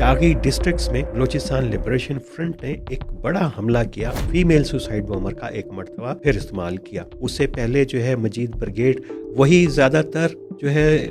Chagai districts में Balochistan liberation front ने एक बड़ा हमला किया। फीमेल सुसाइड बॉम्बर का एक मरतबा फिर इस्तेमाल किया। उससे पहले जो है मजीद ब्रिगेड वही ज़्यादातर जो है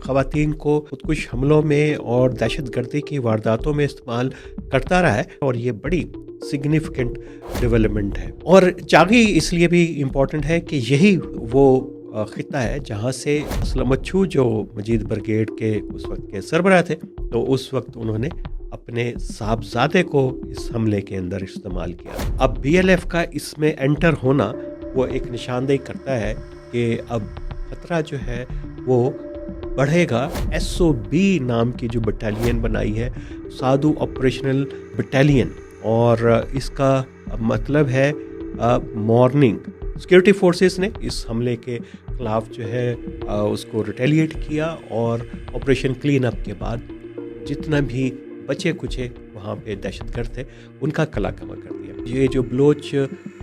ख़वातीन को खुदकुश हमलों में और दहशतगर्दी की वारदातों में इस्तेमाल करता रहा है और ये बड़ी सिग्निफिकेंट डेवलपमेंट है। और चागी इसलिए भी इम्पोर्टेंट है कि यही वो ख़िता है जहाँ से असलम मच्छू जो मजीद ब्रिगेड के उस वक्त के सरबराह थे, तो उस वक्त उन्होंने अपने साहबजादे को इस हमले के अंदर इस्तेमाल किया। अब BLF का इसमें एंटर होना वो एक निशानदेही करता है कि अब खतरा जो है वो बढ़ेगा। SOB नाम की जो बटालियन बनाई है, साधु ऑपरेशनल बटालियन, और इसका मतलब है मॉर्निंग। सिक्योरिटी फोर्सेस ने इस हमले के खिलाफ जो है उसको रिटेलिएट किया और ऑपरेशन क्लीन अप के बाद जितना भी बचे कुचे वहाँ पे दहशतगर्द थे उनका कला कमा कर दिया। ये जो बलोच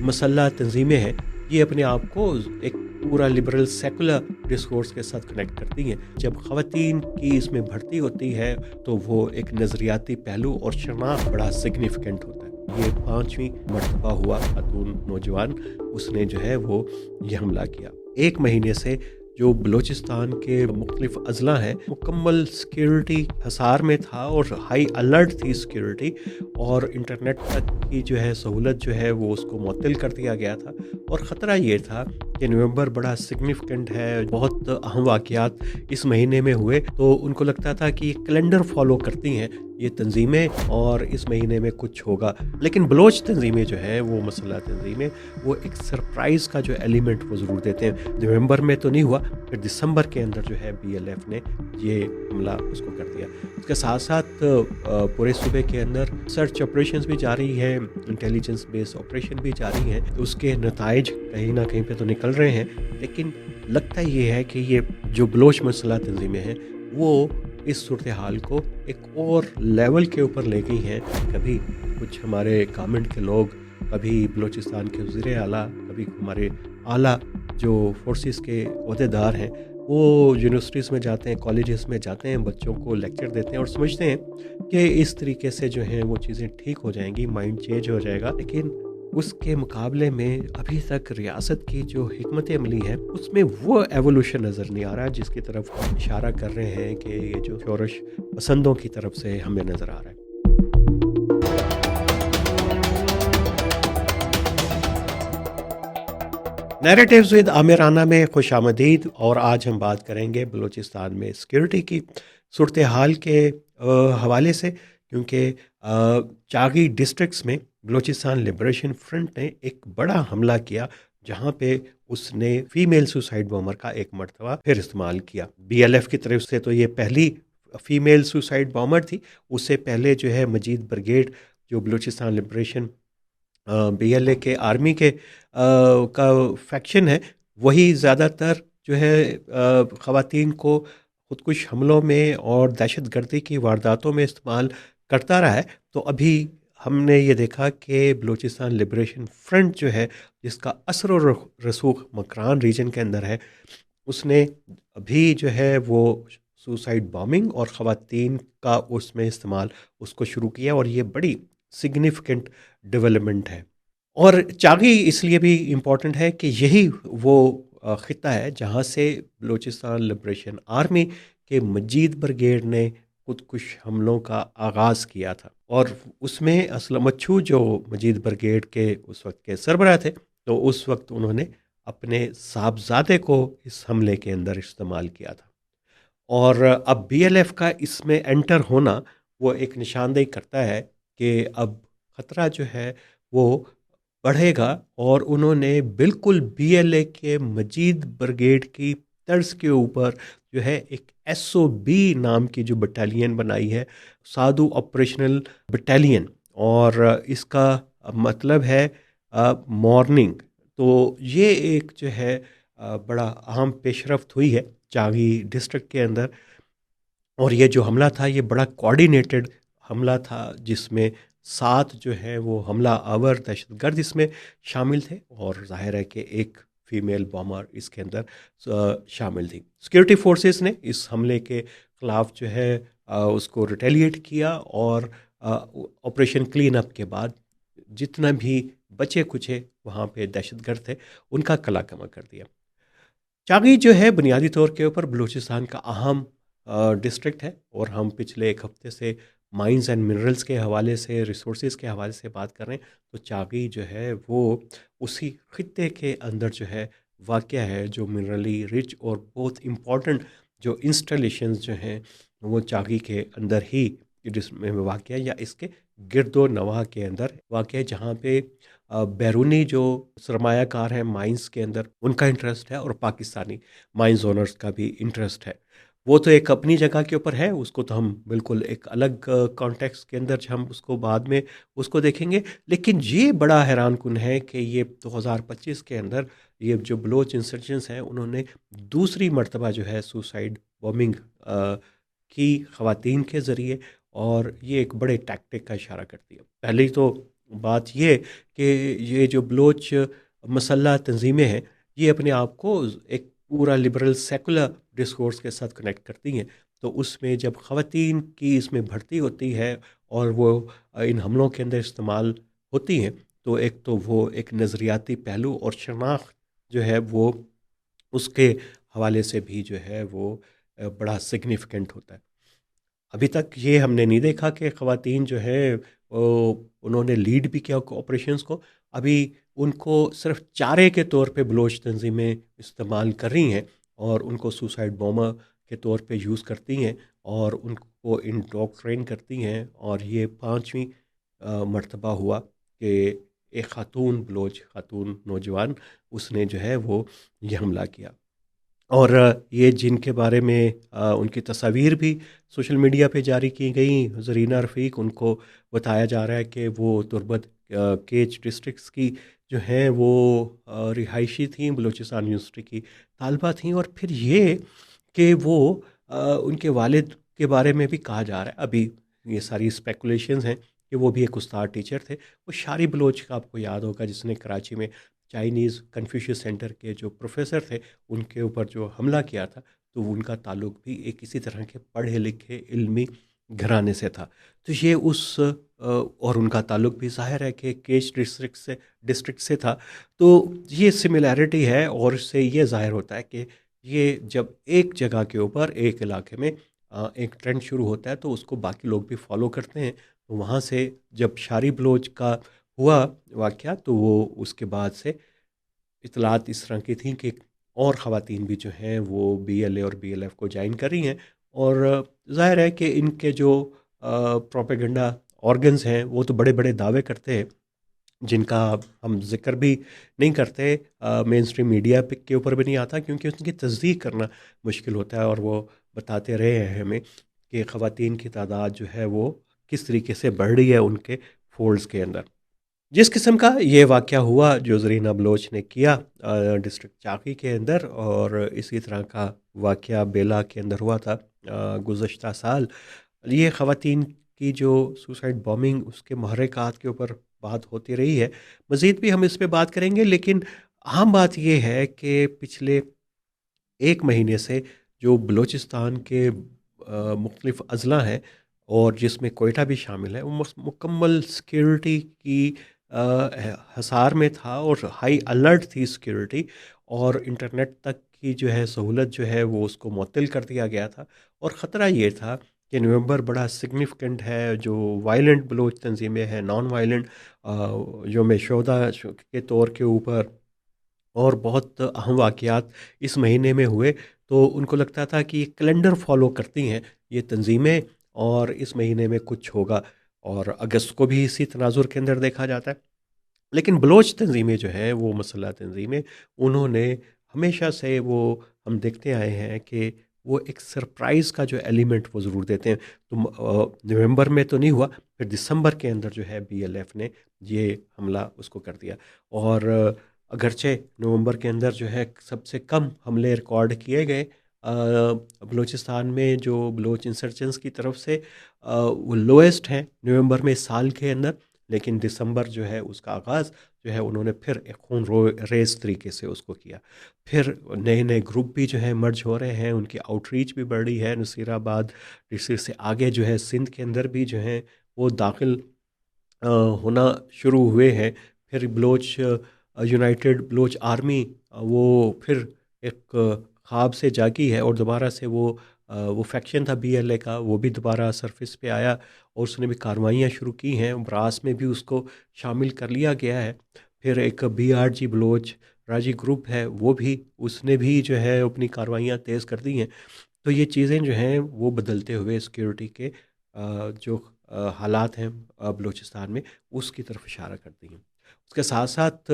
मसल्ला तंजीमें हैं ये अपने आप को एक पूरा लिबरल सेकुलर डिस्कोर्स के साथ कनेक्ट करती हैं। जब ख़वातीन की इसमें भर्ती होती है तो वो एक नज़रियाती पहलू और शनाख्त बड़ा सिग्निफिकेंट होता है। ये 5वीं मरतबा हुआ खातून नौजवान उसने जो है वो ये हमला किया। 1 महीने से जो बलूचिस्तान के मुख्तलिफ अजला हैं मुकम्मल सिक्योरिटी हसार में था और हाई अलर्ट थी सिक्योरिटी, और इंटरनेट तक की जो है सहूलत जो है वो उसको मुअत्तल कर दिया गया था। और ख़तरा ये था कि नवंबर बड़ा सिग्निफिकेंट है, बहुत अहम वाक़यात इस महीने में हुए, तो उनको लगता था कि ये कैलेंडर फॉलो करती हैं ये तंजीमें और इस महीने में कुछ होगा। लेकिन बलोच तंजीमें जो है वो मसला तंजीमें वो एक सरप्राइज़ का जो एलिमेंट वो ज़रूर देते हैं। नवंबर में तो नहीं हुआ, फिर दिसंबर के अंदर जो है BLF ने ये हमला उसको कर दिया। इसके साथ साथ पूरे सूबे के अंदर सर्च ऑपरेशंस भी जारी है, इंटेलिजेंस बेस्ड ऑपरेशन भी जारी हैं, तो उसके नताइज कहीं ना कहीं पे तो निकल रहे हैं। लेकिन लगता ये है कि ये जो बलोच मसला तंजीमें हैं वो इस सूरत हाल को एक और लेवल के ऊपर ले गई हैं। कभी कुछ हमारे गवर्नमेंट के लोग, कभी बलूचिस्तान के वज़ीर आला, कभी हमारे आला जो फोर्सेस के ओहदेदार हैं वो यूनिवर्सिटीज़ में जाते हैं, कॉलेजेस में जाते हैं, बच्चों को लेक्चर देते हैं और समझते हैं कि इस तरीके से जो है वो चीज़ें ठीक हो जाएंगी, माइंड चेंज हो जाएगा। लेकिन उसके मुकाबले में अभी तक रियासत की जो हिकमत अमली है उसमें वो एवोल्यूशन नज़र नहीं आ रहा जिसकी तरफ हम इशारा कर रहे हैं कि ये जो शोरश पसंदों की तरफ से हमें नज़र आ रहा है। नैरेटिव्स विद आमिर राना में खुश आमदीद। और आज हम बात करेंगे बलूचिस्तान में सिक्योरिटी की सूरत हाल के हवाले से, क्योंकि चागी डिस्ट्रिक्ट्स में बलूचिस्तान लिबरेशन फ्रंट ने एक बड़ा हमला किया जहां पे उसने फीमेल सुसाइड बॉम्बर का एक मरतबा फिर इस्तेमाल किया। BLF की तरफ से तो ये पहली फीमेल सुसाइड बॉम्बर थी। उससे पहले जो है मजीद ब्रिगेड जो बलूचिस्तान लिबरेशन BLA के आर्मी के का फैक्शन है वही ज़्यादातर जो है ख़वातीन को खुदकुश हमलों में और दहशतगर्दी की वारदातों में इस्तेमाल करता रहा है। तो अभी हमने ये देखा कि बलूचिस्तान लिबरेशन फ्रंट जो है जिसका असर और रसूख मकरान रीजन के अंदर है, उसने अभी जो है वो सुसाइड बॉम्बिंग और ख़वातीन का उसमें इस्तेमाल उसको शुरू किया, और ये बड़ी सिग्निफिकेंट डेवलपमेंट है। और चागी इसलिए भी इम्पोर्टेंट है कि यही वो ख़िता है जहाँ से बलूचिस्तान लिबरेशन आर्मी के मजीद ब्रिगेड ने खुदकुश हमलों का आगाज़ किया था, और उसमें असलम मच्छू जो मजीद ब्रिगेड के उस वक्त के सरबराह थे, तो उस वक्त उन्होंने अपने साहबजादे को इस हमले के अंदर इस्तेमाल किया था। और अब BLF का इसमें एंटर होना वो एक निशानदेही करता है कि अब ख़तरा जो है वो बढ़ेगा, और उन्होंने बिल्कुल BLA के मजीद ब्रिगेड की तर्ज के ऊपर जो है एक SOB नाम की जो बटालियन बनाई है, साधु ऑपरेशनल बटालियन, और इसका मतलब है मॉर्निंग। तो ये एक जो है बड़ा अहम पेशरफ्त हुई है चागी डिस्ट्रिक्ट के अंदर। और ये जो हमला था ये बड़ा कोऑर्डिनेटेड हमला था जिसमें 7 जो है वो हमला आवर दहशतगर्द इसमें शामिल थे, और जाहिर है कि एक फीमेल बॉमर इसके अंदर शामिल थी। सिक्योरिटी फोर्सेस ने इस हमले के ख़िलाफ़ जो है उसको रिटेलिएट किया और ऑपरेशन क्लीन अप के बाद जितना भी बचे कुचे वहाँ पे दहशतगर्द थे उनका कलाकमा कर दिया। चागी जो है बुनियादी तौर के ऊपर बलूचिस्तान का अहम डिस्ट्रिक्ट है और हम पिछले एक हफ्ते से माइंस एंड मिनरल्स के हवाले से रिसोर्सेज के हवाले से बात कर रहे हैं। तो चागी जो है वो उसी खित्ते के अंदर जो है वाक़या है जो मिनरली रिच और बहुत इम्पॉर्टेंट जो इंस्टॉलेशंस जो हैं वो चागी के अंदर ही जिसमें वाक़या या इसके गिरदो नवाह के अंदर वाक़या जहाँ पे बैरूनी जो सरमायाकार हैं माइंस के अंदर उनका इंटरेस्ट है और पाकिस्तानी माइंस ओनर्स का भी इंटरेस्ट है। वो तो एक अपनी जगह के ऊपर है, उसको तो हम बिल्कुल एक अलग कॉन्टेक्स्ट के अंदर हम उसको बाद में उसको देखेंगे। लेकिन ये बड़ा हैरानकुन है कि ये 2025 के अंदर ये जो बलोच इंसर्जेंट्स हैं उन्होंने दूसरी मर्तबा जो है सुसाइड बॉम्बिंग की ख़वातीन के ज़रिए, और ये एक बड़े टैक्टिक का इशारा करती है। पहली तो बात ये कि ये जो बलोच मसल्ह तंजीमें हैं ये अपने आप को एक पूरा लिबरल सेकुलर डिस्कोर्स के साथ कनेक्ट करती हैं। तो उसमें जब ख़वातीन की इसमें भर्ती होती है और वो इन हमलों के अंदर इस्तेमाल होती हैं, तो एक तो वो एक नज़रियाती पहलू और शनाख्त जो है वो उसके हवाले से भी जो है वो बड़ा सिग्निफिकेंट होता है। अभी तक ये हमने नहीं देखा कि ख़वातीन जो है उन्होंने लीड भी किया ऑपरेशंस को। अभी उनको सिर्फ चारे के तौर पे बलोच तंजीमें इस्तेमाल कर रही हैं और उनको सुसाइड बॉम्बर के तौर पे यूज़ करती हैं और उनको इंडोक्ट्रेन करती हैं। और ये पांचवीं मर्तबा हुआ कि एक ख़ातून बलोच ख़ातून नौजवान उसने जो है वो ये हमला किया। और ये जिनके बारे में उनकी तस्वीर भी सोशल मीडिया पे जारी की गई, ज़रीना रफ़ीक, उनको बताया जा रहा है कि वो तुर्बत केच डिस्ट्रिक्ट्स की जो हैं वो रिहायशी थी, बलूचिस्तान यूनिवर्सिटी की तालबा थी। और फिर ये कि वो उनके वालिद के बारे में भी कहा जा रहा है, अभी ये सारी स्पेकुलेशंस हैं कि वो भी एक उस्ताद टीचर थे। वो शारी बलोच का आपको याद होगा जिसने कराची में चाइनीज़ कन्फ्यूशियस सेंटर के जो प्रोफेसर थे उनके ऊपर जो हमला किया था, तो उनका ताल्लुक भी एक इसी तरह के पढ़े लिखे इल्मी घराने से था। तो ये उस और उनका ताल्लुक भी ज़ाहिर है कि केच डिस्ट्रिक्ट से था। तो ये सिमिलैरिटी है और इससे ये ज़ाहिर होता है कि ये जब एक जगह के ऊपर एक इलाके में एक ट्रेंड शुरू होता है तो उसको बाकी लोग भी फॉलो करते हैं। तो वहाँ से जब शारी बलोच का हुआ वाक़या तो वो उसके बाद से इतलात इस तरह की थी कि और ख़वातीन भी जो हैं वो बीएलए और बीएलएफ को ज्वाइन कर रही हैं। और ज़ाहिर है कि इनके जो प्रोपेगेंडा ऑर्गन्स हैं वो तो बड़े बड़े दावे करते हैं जिनका हम जिक्र भी नहीं करते, मेन स्ट्रीम मीडिया के ऊपर भी नहीं आता क्योंकि उनकी तस्दीक करना मुश्किल होता है। और वो बताते रहे हैं हमें कि ख़वातीन की तादाद जो है वो किस तरीके से बढ़ रही है उनके फोल्ड्स के अंदर। जिस किस्म का ये वाक़या हुआ जो ज़रीना बलोच ने किया डिस्ट्रिक्ट चाकी के अंदर, और इसी तरह का वाक़या बेला के अंदर हुआ था गुज़श्ता साल। ये ख़वातीन की जो सुसाइड बॉम्बिंग उसके महर्रिकात के ऊपर बात होती रही है। मज़ीद भी हम इस पे बात करेंगे, लेकिन अहम बात ये है कि पिछले 1 महीने से जो बलूचिस्तान के मुख्तलिफ़ अज़ला हैं और जिसमें कोयटा भी शामिल है, वो मुकम्मल सिक्योरिटी की हसार में था और हाई अलर्ट थी सिक्योरिटी। और इंटरनेट तक की जो है सहूलत जो है वो उसको मुअत्तल कर दिया गया था। और ख़तरा ये था कि नवंबर बड़ा सिग्निफिकेंट है, जो वायलेंट बलोच तंजीमें हैं नॉन वायलेंट जो शोधा के तौर के ऊपर और बहुत अहम वाक़यात इस महीने में हुए। तो उनको लगता था कि ये कैलेंडर फॉलो करती हैं ये तंजीमें और इस महीने में कुछ होगा, और अगस्त को भी इसी तनाजुर के अंदर देखा जाता है। लेकिन बलोच तंजीमें जो हैं वो मसल्ह तंजीमें, उन्होंने हमेशा से वो हम देखते आए हैं कि वो एक सरप्राइज़ का जो एलिमेंट वो ज़रूर देते हैं। तो नवंबर में तो नहीं हुआ, फिर दिसंबर के अंदर जो है बीएलएफ ने ये हमला उसको कर दिया। और अगरचे नवंबर के अंदर जो है सबसे कम हमले रिकॉर्ड किए गए बलूचिस्तान में जो बलोच इंसर्जेंट्स की तरफ से वो लोएस्ट हैं नवंबर में इस साल के अंदर। लेकिन दिसंबर जो है उसका आगाज़ जो है उन्होंने फिर एक खून रेज तरीके से उसको किया। फिर नए नए ग्रुप भी जो है मर्ज हो रहे हैं, उनकी आउटरीच भी बढ़ रही है। नसीराबाद डिस्ट्रिक्ट से आगे जो है सिंध के अंदर भी जो है वो दाखिल अ, होना शुरू हुए हैं। फिर यूनाइटेड बलोच आर्मी वो फिर एक ख्वाब से जागी है और दोबारा से वो फैक्शन था बीएलए का, वो भी दोबारा सरफेस पे आया और उसने भी कार्रवाइयाँ शुरू की हैं। ब्रास में भी उसको शामिल कर लिया गया है। फिर एक बीआरजी बलोच राजी ग्रुप है, वो भी उसने भी जो है अपनी कार्रवाइयाँ तेज़ कर दी हैं। तो ये चीज़ें जो हैं वो बदलते हुए सिक्योरिटी के जो हालात हैं बलूचिस्तान में, उसकी तरफ इशारा करती हैं। उसके साथ साथ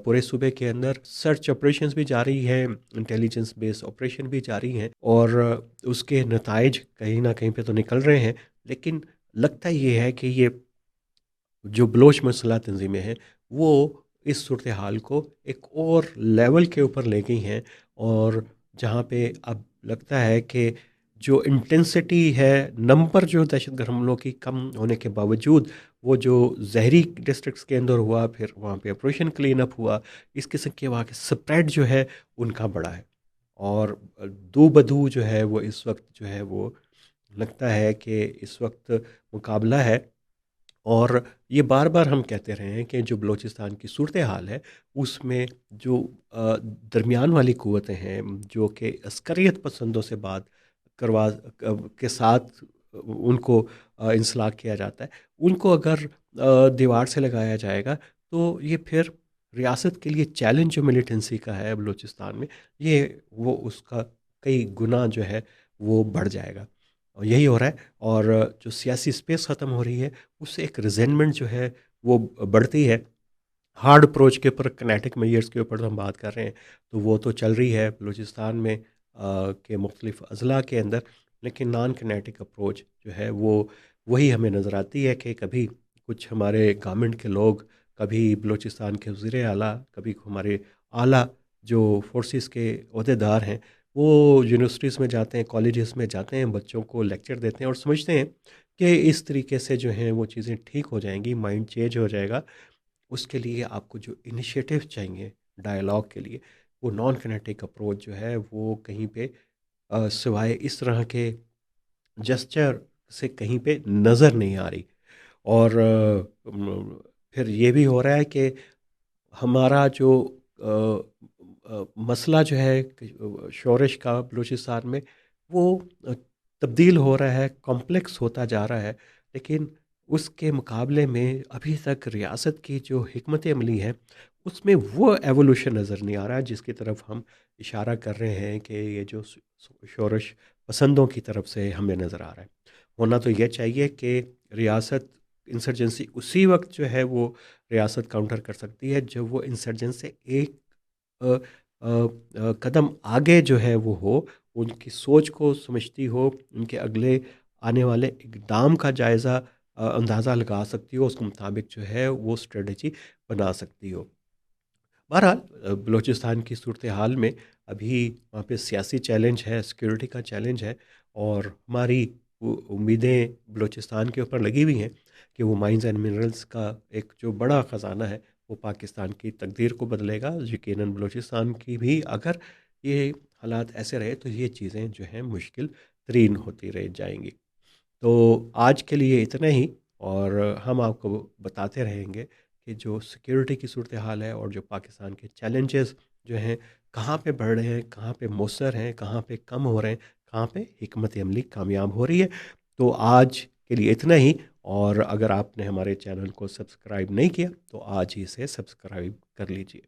पूरे सूबे के अंदर सर्च ऑपरेशंस भी जारी हैं, इंटेलिजेंस बेस्ड ऑपरेशन भी जारी हैं और उसके नताइज कहीं ना कहीं पे तो निकल रहे हैं। लेकिन लगता ये है कि ये जो बलोच मसला तंजीमें हैं वो इस सूरत हाल को एक और लेवल के ऊपर ले गई हैं। और जहाँ पे अब लगता है कि जो इंटेंसिटी है, नंबर जो दहशतगर्द हमलों की कम होने के बावजूद, वो जो जहरी डिस्ट्रिक्ट्स के अंदर हुआ, फिर वहाँ पे ऑपरेशन क्लीन अप हुआ, इस किस्म के वहाँ के स्प्रेड जो है उनका बड़ा है। और दो बदू जो है वो इस वक्त जो है वो लगता है कि इस वक्त मुकाबला है। और ये बार बार हम कहते रहे हैं कि जो बलूचिस्तान की सूरत हाल है उसमें जो दरमियान वाली क़ुव्वतें हैं, जो कि अस्करियत पसंदों से बात के साथ उनको इंसलाक किया जाता है, उनको अगर दीवार से लगाया जाएगा तो ये फिर रियासत के लिए चैलेंज जो मिलिटेंसी का है बलूचिस्तान में, ये वो उसका कई गुना जो है वो बढ़ जाएगा। और यही हो रहा है। और जो सियासी स्पेस ख़त्म हो रही है, उससे एक रिजेंटमेंट जो है वो बढ़ती है। हार्ड अप्रोच के ऊपर, किनेटिक मेजर्स के ऊपर तो हम बात कर रहे हैं, तो वो तो चल रही है बलूचिस्तान में के मुख्तलिफ अजला के अंदर। लेकिन नॉन किनेटिक अप्रोच जो है वो वही हमें नज़र आती है कि कभी कुछ हमारे गवर्नमेंट के लोग, कभी बलूचिस्तान के वज़ीर आला, कभी हमारे आला जो फोर्सेस के अहदेदार हैं, वो यूनिवर्सिटीज़ में जाते हैं, कॉलेजेस में जाते हैं, बच्चों को लेक्चर देते हैं और समझते हैं कि इस तरीके से जो हैं वो चीज़ें ठीक हो जाएंगी, माइंड चेंज हो जाएगा। उसके लिए आपको जो इनिशिएटिव चाहिए डायलॉग के लिए, वो नॉन किनेटिक अप्रोच जो है वो कहीं पे सिवाय इस तरह के जेस्चर से कहीं पे नज़र नहीं आ रही। और फिर ये भी हो रहा है कि हमारा जो मसला जो है शोरश का बलूचिस्तान में, वो अ, तब्दील हो रहा है, कॉम्प्लेक्स होता जा रहा है। लेकिन उसके मुकाबले में अभी तक रियासत की जो हिकमत अमली है उसमें वो एवोल्यूशन नज़र नहीं आ रहा है जिसकी तरफ हम इशारा कर रहे हैं कि ये जो शोरश पसंदों की तरफ से हमें नज़र आ रहा है। होना तो ये चाहिए कि रियासत इंसर्जेंसी उसी वक्त जो है वो रियासत काउंटर कर सकती है जब वो इंसर्जेंस से एक कदम आगे जो है वो हो, उनकी सोच को समझती हो, उनके अगले आने वाले इक़दाम का जायज़ा अंदाज़ा लगा सकती हो, उसके मुताबिक जो है वो स्ट्रेटजी बना सकती हो। बहरहाल बलूचिस्तान की सूरत हाल में अभी वहाँ पे सियासी चैलेंज है, सिक्योरिटी का चैलेंज है। और हमारी उम्मीदें बलूचिस्तान के ऊपर लगी हुई हैं कि वो माइंस एंड मिनरल्स का एक जो बड़ा ख़जाना है वो पाकिस्तान की तकदीर को बदलेगा। यकीनन बलूचिस्तान की भी अगर ये हालात ऐसे रहे तो ये चीज़ें जो हैं मुश्किल तरीन होती रह जाएंगी। तो आज के लिए इतना ही। और हम आपको बताते रहेंगे कि जो सिक्योरिटी की सूरत हाल है और जो पाकिस्तान के चैलेंजेस जो हैं कहाँ पे बढ़ रहे हैं, कहाँ पे मौसर हैं, कहाँ पे कम हो रहे हैं, कहाँ पे हिकमत अमली कामयाब हो रही है। तो आज के लिए इतना ही। और अगर आपने हमारे चैनल को सब्सक्राइब नहीं किया तो आज ही इसे सब्सक्राइब कर लीजिए।